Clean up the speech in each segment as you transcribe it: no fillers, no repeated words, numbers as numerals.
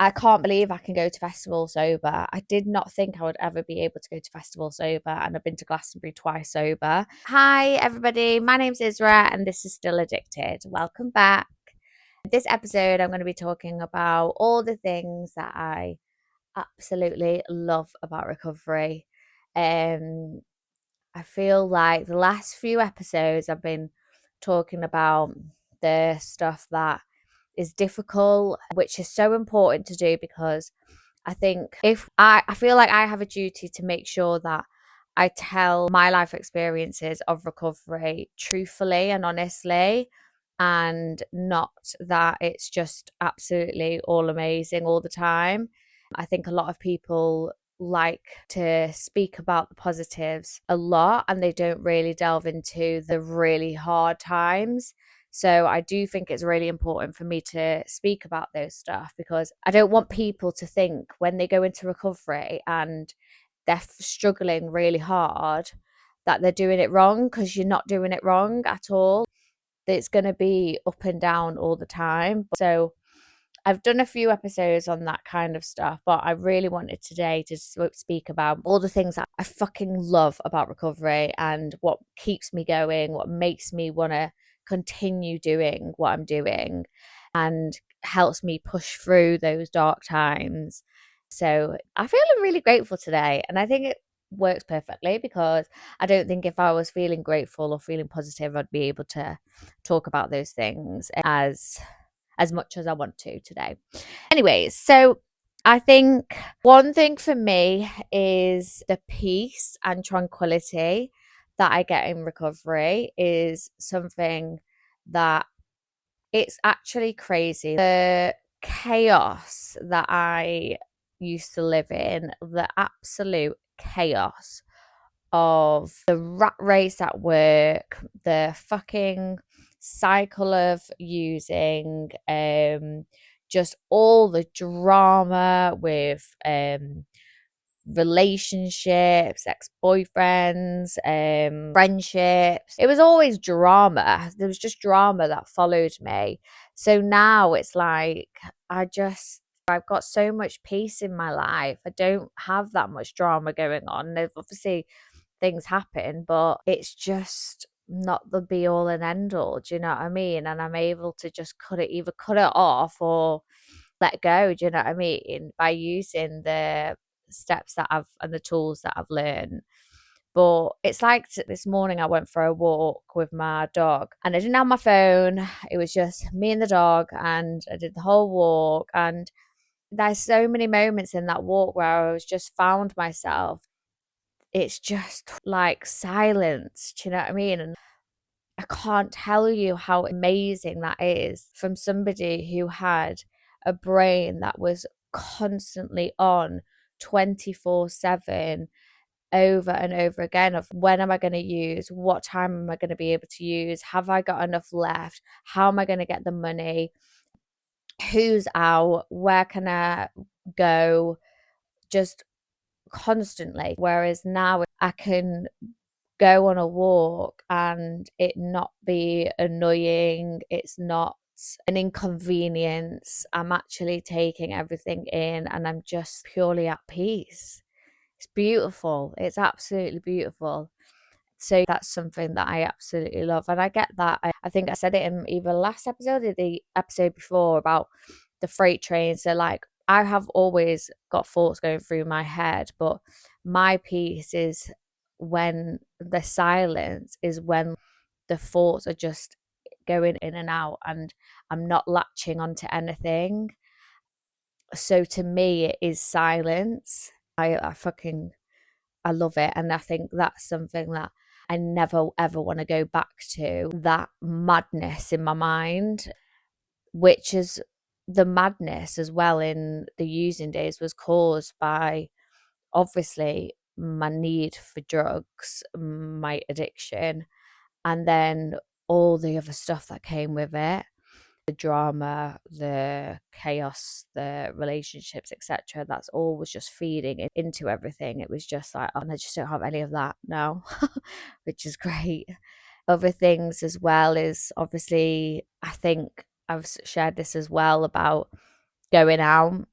I can't believe I can go to festival sober. I did not think I would ever be able to go to festival sober, and I've been to Glastonbury twice sober. Hi, everybody. My name's Isra, and this is Still Addicted. Welcome back. This episode, I'm going to be talking about all the things that I absolutely love about recovery. I feel like the last few episodes I've been talking about the stuff that is difficult, which is so important to do because I think if I feel like I have a duty to make sure that I tell my life experiences of recovery truthfully and honestly, and not that it's just absolutely all amazing all the time. I think a lot of people like to speak about the positives a lot and they don't really delve into the really hard times. So I do think it's really important for me to speak about those stuff because I don't want people to think when they go into recovery and they're struggling really hard that they're doing it wrong, because you're not doing it wrong at all. It's going to be up and down all the time. So I've done a few episodes on that kind of stuff, but I really wanted today to speak about all the things that I fucking love about recovery and what keeps me going, what makes me want to continue doing what I'm doing and helps me push through those dark times. So I feel really grateful today, and I think it works perfectly because I don't think if I was feeling grateful or feeling positive, I'd be able to talk about those things as much as I want to today. Anyways, so I think one thing for me is the peace and tranquility that I get in recovery is something that it's actually crazy. The chaos that I used to live in, the absolute chaos of the rat race at work, the fucking cycle of using, just all the drama with relationships, ex-boyfriends, friendships. It was always drama. There was just drama that followed me. So now it's like I've got so much peace in my life. I don't have that much drama going on. There's obviously things happen, but it's just not the be all and end all. Do you know what I mean? And I'm able to just either cut it off or let go. Do you know what I mean? By using the steps that I've and the tools that I've learned. But it's like this morning I went for a walk with my dog and I didn't have my phone. It was just me and the dog, and I did the whole walk. And there's so many moments in that walk where I was just found myself. It's just like silence. Do you know what I mean? And I can't tell you how amazing that is from somebody who had a brain that was constantly on 24/7 over and over again of when am I going to use, what time am I going to be able to use, have I got enough left, how am I going to get the money, who's out, where can I go, just constantly. Whereas now I can go on a walk and it not be annoying, it's not an inconvenience. I'm actually taking everything in and I'm just purely at peace. It's beautiful. It's absolutely beautiful. So that's something that I absolutely love. And I get that. I think I said it in either last episode or the episode before about the freight train. So, like, I have always got thoughts going through my head, but my peace is when the silence is when the thoughts are just going in and out and I'm not latching onto anything. So to me, it is silence. I love it. And I think that's something that I never ever want to go back to, that madness in my mind, which is the madness as well in the using days was caused by obviously my need for drugs, my addiction, and then all the other stuff that came with it, the drama, the chaos, the relationships, etc. That's all was just feeding into everything. It was just like, oh, and I just don't have any of that now, which is great. Other things as well is obviously, I think I've shared this as well about going out.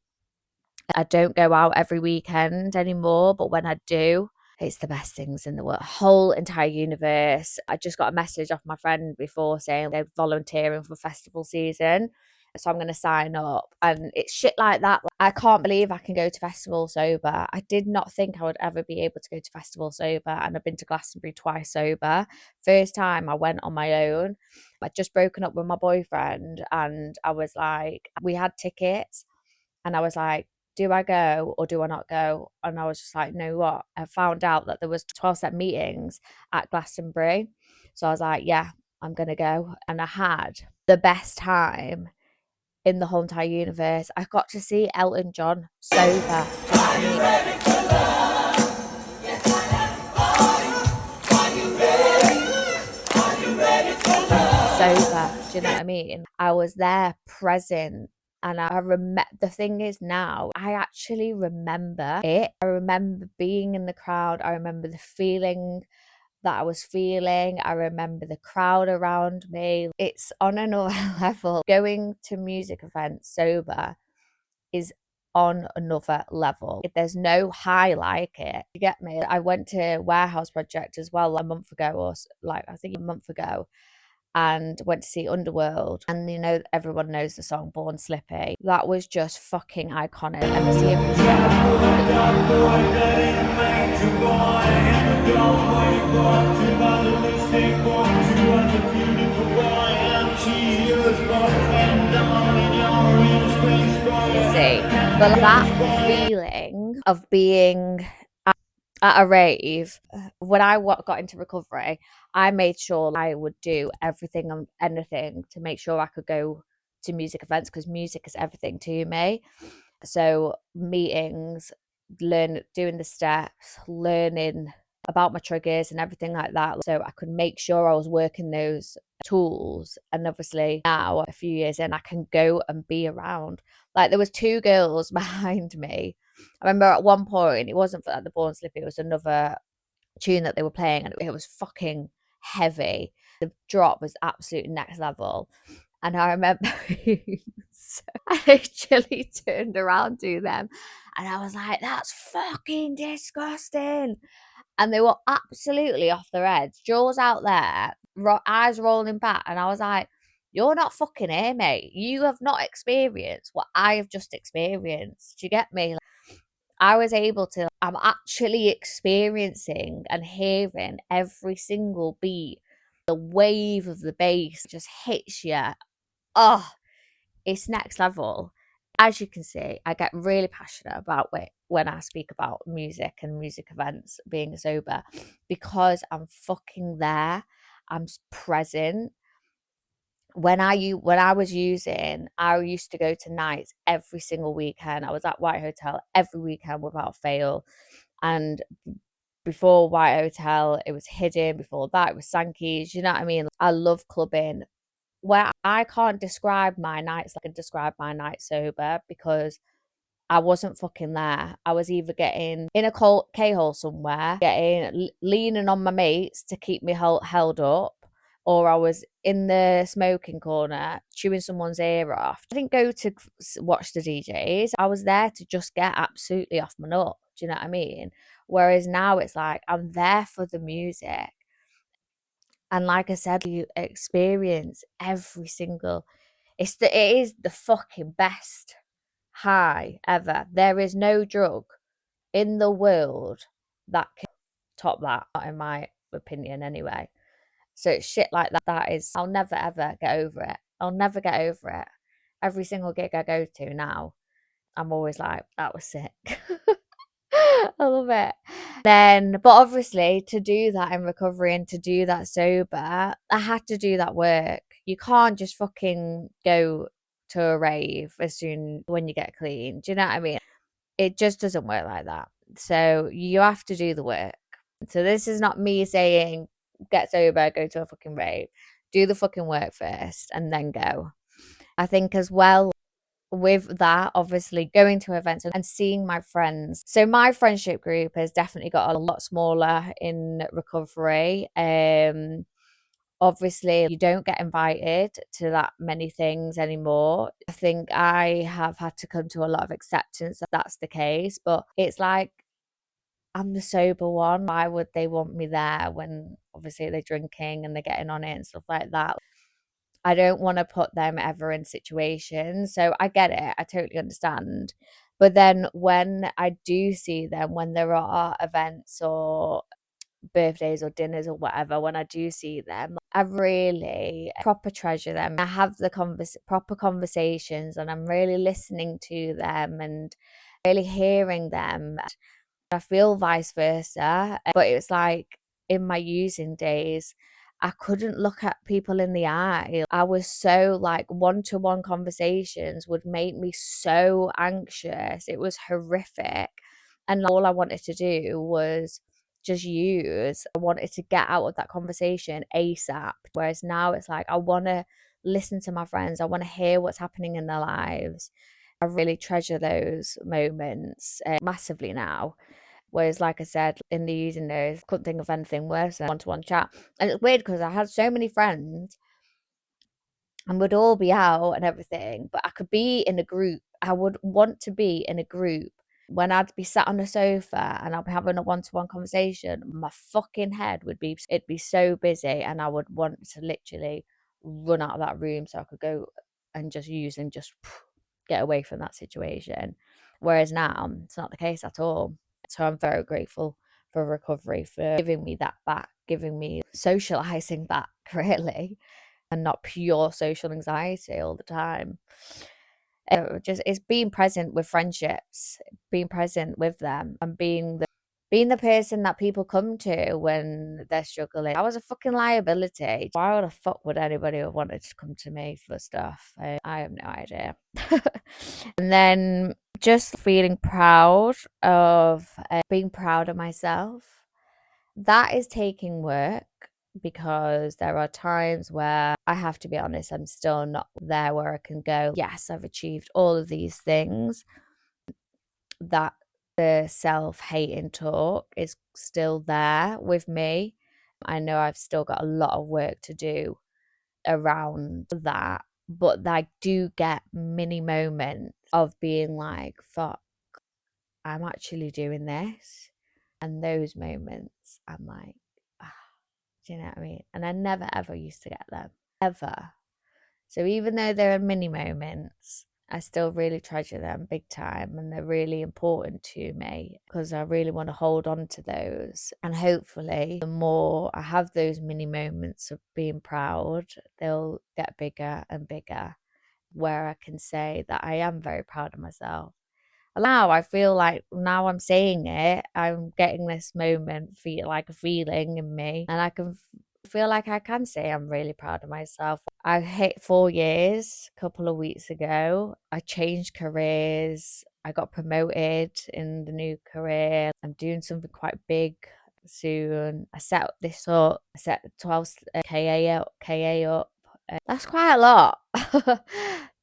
I don't go out every weekend anymore, but when I do, it's the best things in the world. Whole entire universe. I just got a message off my friend before saying they're volunteering for festival season. So I'm going to sign up. And it's shit like that. I can't believe I can go to festival sober. I did not think I would ever be able to go to festival sober. And I've been to Glastonbury twice sober. First time I went on my own. I'd just broken up with my boyfriend. And I was like, we had tickets. And I was like, do I go or do I not go? And I was just like, no, what? I found out that there was 12-step meetings at Glastonbury. So I was like, yeah, I'm going to go. And I had the best time in the whole entire universe. I got to see Elton John sober. Do you know what I mean? Sober. Do you know what I mean? I was there present. And I remember, the thing is now, I actually remember it. I remember being in the crowd. I remember the feeling that I was feeling. I remember the crowd around me. It's on another level. Going to music events sober is on another level. There's no high like it. You get me? I went to Warehouse Project as well a month ago, or like I think a month ago, and went to see Underworld. And you know, everyone knows the song Born Slippy. That was just fucking iconic. And to see him see, but that feeling of being at a rave, when I got into recovery, I made sure I would do everything and anything to make sure I could go to music events, because music is everything to me. So meetings, doing the steps, learning about my triggers and everything like that, so I could make sure I was working those tools. And obviously now, a few years in, I can go and be around. Like, there was two girls behind me. I remember at one point, it wasn't for the Born Slippy, it was another tune that they were playing, and it was fucking heavy. The drop was absolute next level. And I remember I literally turned around to them and I was like, that's fucking disgusting. And they were absolutely off their heads, jaws out there, eyes rolling back. And I was like, you're not fucking here, mate. You have not experienced what I have just experienced. Do you get me? I was able to, I'm actually experiencing and hearing every single beat. The wave of the bass just hits you. Oh, it's next level. As you can see, I get really passionate about it when I speak about music and music events, being sober, because I'm fucking there. I'm present. When I was using, I used to go to nights every single weekend. I was at White Hotel every weekend without fail. And before White Hotel, it was Hidden. Before that, it was Sankey's. You know what I mean? I love clubbing. Where I can't describe my nights like I describe my night sober, because I wasn't fucking there. I was either getting in a K-hole somewhere, leaning on my mates to keep me held up, or I was in the smoking corner chewing someone's ear off. I didn't go to watch the DJs. I was there to just get absolutely off my nut. Do you know what I mean? Whereas now it's like I'm there for the music. And like I said, you experience every single. It is the fucking best high ever. There is no drug in the world that can top that, not in my opinion anyway. So it's shit like that. That is, I'll never ever get over it. I'll never get over it. Every single gig I go to now, I'm always like, that was sick. I love it. But obviously, to do that in recovery and to do that sober, I had to do that work. You can't just fucking go to a rave as soon when you get clean. Do you know what I mean? It just doesn't work like that. So you have to do the work. So this is not me saying get sober, go to a fucking rave. Do the fucking work first and then go. I think as well, with that, obviously going to events and seeing my friends. So my friendship group has definitely got a lot smaller in recovery. Obviously, you don't get invited to that many things anymore. I think I have had to come to a lot of acceptance that that's the case, but it's like I'm the sober one. Why would they want me there when obviously they're drinking and they're getting on it and stuff like that? I don't want to put them ever in situations. So I get it. I totally understand. But then when I do see them, when there are events or birthdays or dinners or whatever, when I do see them, I really proper treasure them. I have the proper conversations, and I'm really listening to them and really hearing them. I feel vice versa, but it was like in my using days, I couldn't look at people in the eye. I was so like one-to-one conversations would make me so anxious. It was horrific. And all I wanted to do was just use. I wanted to get out of that conversation ASAP. Whereas now it's like I want to listen to my friends. I want to hear what's happening in their lives. I really treasure those moments massively now. Whereas, like I said, in the using days, couldn't think of anything worse than one-to-one chat. And it's weird because I had so many friends and we'd all be out and everything, but I could be in a group. I would want to be in a group when I'd be sat on a sofa and I'd be having a one-to-one conversation. My fucking head it'd be so busy, and I would want to literally run out of that room so I could go and just use and just get away from that situation. Whereas now, it's not the case at all. So I'm very grateful for recovery, for giving me that back, giving me socializing back, really, and not pure social anxiety all the time. Just it's being present with friendships, being present with them, and being the person that people come to when they're struggling. I was a fucking liability. Why the fuck would anybody have wanted to come to me for stuff? I have no idea. And then just feeling proud of being proud of myself. That is taking work, because there are times where I have to be honest, I'm still not there where I can go, yes, I've achieved all of these things. That the self-hating talk is still there with me. I know I've still got a lot of work to do around that, but I do get mini moments of being like, fuck, I'm actually doing this. And those moments, I'm like, ah, do you know what I mean? And I never ever used to get them, ever. So even though there are mini moments, I still really treasure them big time, and they're really important to me because I really want to hold on to those. And hopefully, the more I have those mini moments of being proud, they'll get bigger and bigger, where I can say that I am very proud of myself. Now I feel like now I'm saying it, I'm getting this moment, feel like a feeling in me, and I can feel like I can say I'm really proud of myself. I hit 4 years a couple of weeks ago. I changed careers. I got promoted in the new career. I'm doing something quite big soon. I set this up. I set 12 KA up. That's quite a lot.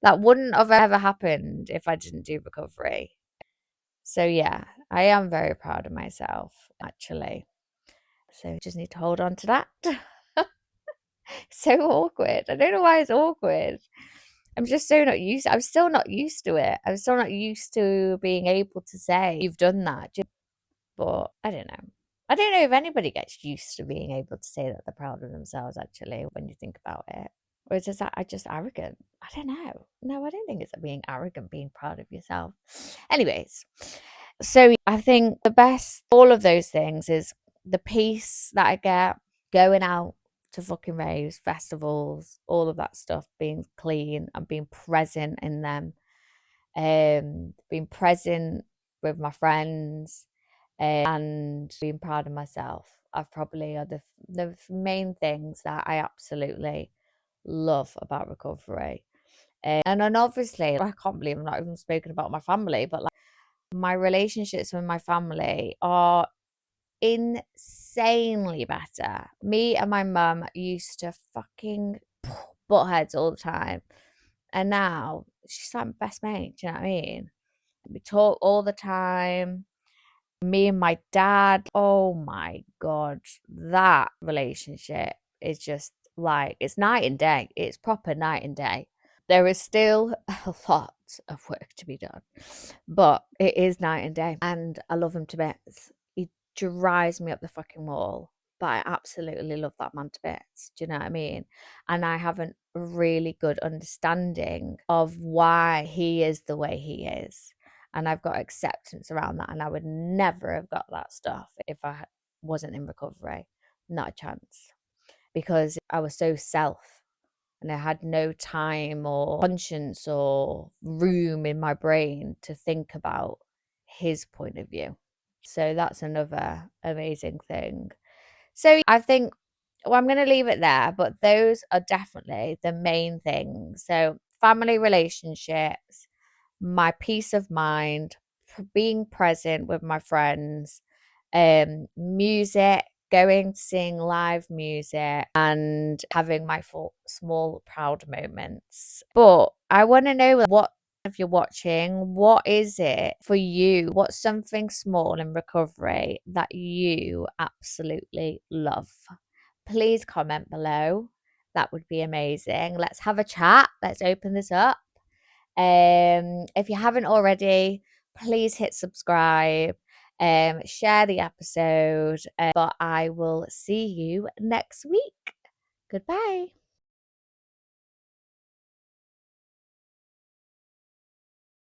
That wouldn't have ever happened if I didn't do recovery. So yeah, I am very proud of myself, actually. So just need to hold on to that. So awkward. I don't know why it's awkward. I'm still not used to it. I'm still not used to being able to say you've done that. But I don't know. I don't know if anybody gets used to being able to say that they're proud of themselves, actually, when you think about it. Or is that just arrogant? I don't know. No, I don't think it's being arrogant, being proud of yourself. Anyways, so I think the best, all of those things is the peace that I get going out to fucking raves, festivals, all of that stuff, being clean and being present in them, being present with my friends, and being proud of myself. I've probably are the main things that I absolutely love about recovery. And then obviously, I can't believe I'm not even spoken about my family, but like my relationships with my family are insanely better. Me and my mum used to fucking butt heads all the time. And now she's like my best mate. Do you know what I mean? We talk all the time. Me and my dad, oh my God, that relationship is just Like, it's night and day. It's proper night and day. There is still a lot of work to be done, but it is night and day. And I love him to bits. He drives me up the fucking wall, but I absolutely love that man to bits. Do you know what I mean? And I have a really good understanding of why he is the way he is. And I've got acceptance around that. And I would never have got that stuff if I wasn't in recovery. Not a chance. Because I was so self and I had no time or conscience or room in my brain to think about his point of view. So that's another amazing thing. So I think, well, I'm going to leave it there, but those are definitely the main things. So family relationships, my peace of mind, being present with my friends, music, going to sing live music, and having my small proud moments. But I want to know, what, if you're watching, what is it for you? What's something small in recovery that you absolutely love? Please comment below. That would be amazing. Let's have a chat. Let's open this up. If you haven't already, please hit subscribe, share the episode, but I will see you next week. Goodbye.